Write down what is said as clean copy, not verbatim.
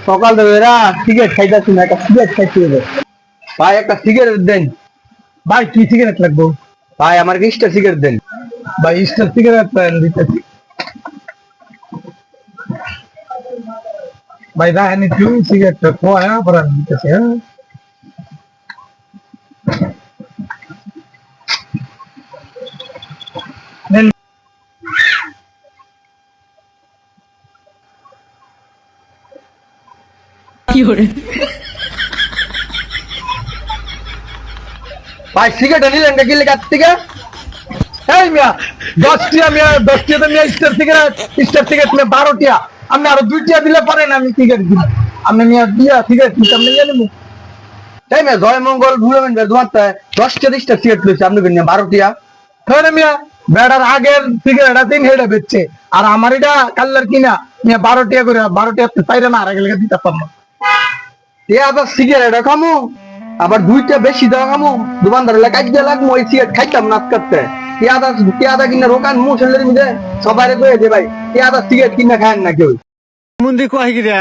সকাল থেকে সিগারেট খাইতেছি না, একটা সিগারেট খাইতে হবে। ভাই একটা সিগারেট দেন। ভাই কি সিগারেট লাগবো? ভাই আমার কি স্টার সিগারেট দেন। ভাই স্টার সিগারেট দিতেছি। ভাই রাখেন একটু সিগারেটটা খোয়া পরে আমি দিতেছি। হ্যাঁ নেন। ভাই সিগারেট নিলেন কি লেগে থেকে? এই মিয়া 10 টিয়া মিয়া 10 টিয়াতে মিয়া স্টার সিগারেট মিয়া 12 টিয়া। আপনি আরো 2 টিয়া দিলে পারেন, আমি সিগারেট দিব। আপনি মিয়া দিয়া সিগারেট নিতাম নিয়ে নেবো। তাই না, জয় মঙ্গল ভুলবেন তোমার 10টা স্টার সিগারেট লইছে, আপনি কেন 12টিয়া? তাহলে মিয়া বেড়ার আগের সিগারেট আছে হেটা বেচছে, আর আমার এটা কাল্লার কিনা মিয়া 12 টিয়া করে 12 টিয়া চাইরে না আর আগে দিতে পারলাম। এ আবার সিগারেট খামু, আবার 2টা বেশি দেওয়া খামু, দোকানদার কাজ দিয়ে লাগবো, ওই সিগারেট খাইতাম নাচ করতে। পেয়াদা কিনা রোকান মু ছেলের মধ্যে সবাই কয়ে দে ভাই পেয়াদা সিগারেট কিনা খায় না কেউ। মুন্দি কয় গিরা